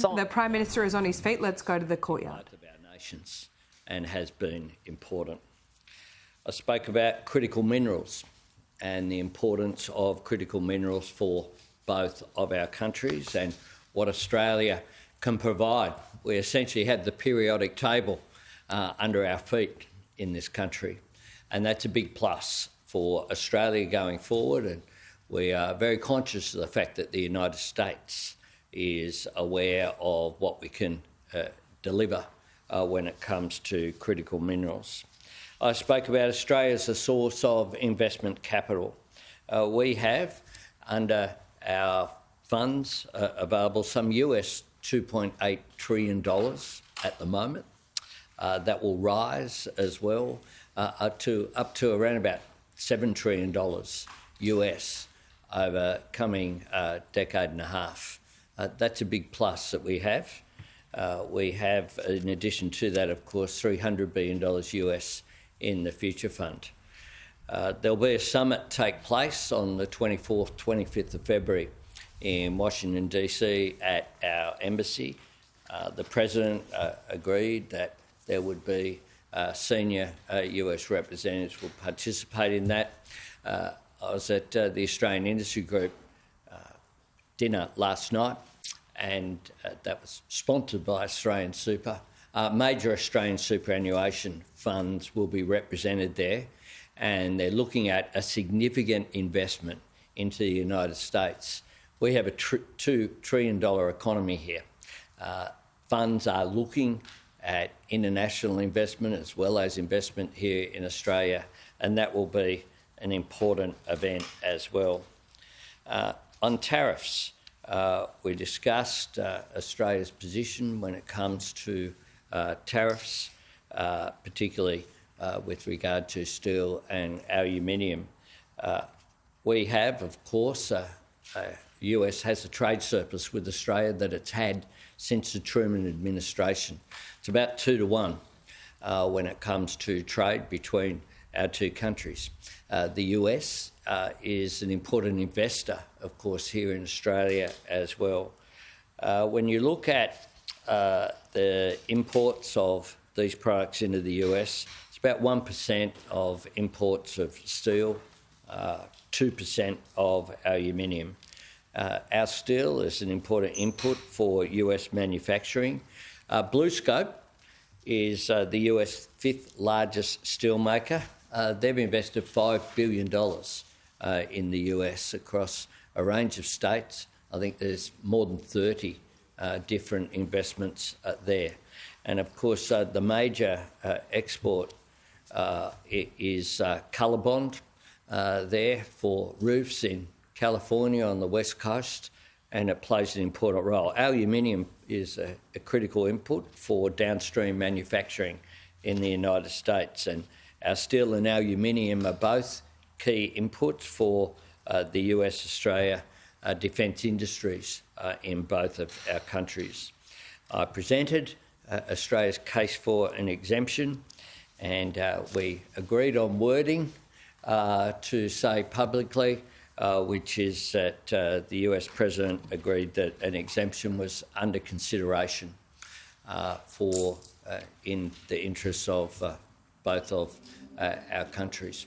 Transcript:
The Prime Minister is on his feet. Let's go to the courtyard. Of our nations, and has been important. I spoke about critical minerals and the importance of critical minerals for both of our countries and what Australia can provide. We essentially have the periodic table under our feet in this country, and that's a big plus for Australia going forward. And we are very conscious of the fact that the United States is aware of what we can deliver when it comes to critical minerals. I spoke about Australia as a source of investment capital. We have, under our funds available, some US $2.8 trillion at the moment. That will rise as well up to around about $7 trillion US over coming decade and a half. That's a big plus that we have. We have, in addition to that, of course, $300 billion US in the Future Fund. There'll be a summit take place on the 24th, 25th of February in Washington, DC at our embassy. The President agreed that there would be senior US representatives will participate in that. I was at the Australian Industry Group dinner last night, and that was sponsored by Australian Super. Major Australian superannuation funds will be represented there, and they're looking at a significant investment into the United States. We have a $2 trillion economy here. Funds are looking at international investment as well as investment here in Australia, and that will be an important event as well. On tariffs, we discussed Australia's position when it comes to tariffs, particularly with regard to steel and aluminium. We have, of course, US has a trade surplus with Australia that it's had since the Truman administration. It's about 2 to 1 when it comes to trade between our two countries. The US is an important investor, of course, here in Australia as well. When you look at the imports of these products into the US, it's about 1% of imports of steel, 2% of aluminium. Our steel is an important input for US manufacturing. BlueScope is the US 5th largest steel maker. They've invested $5 billion in the US across a range of states. I think there's more than 30 different investments there. And of course, the major export is Colorbond there for roofs in California on the west coast, and it plays an important role. Aluminium is a critical input for downstream manufacturing in the United States, and our steel and aluminium are both key inputs for the US-Australia defence industries in both of our countries. I presented Australia's case for an exemption, and we agreed on wording to say publicly, which is that the US President agreed that an exemption was under consideration in the interests of both of our countries.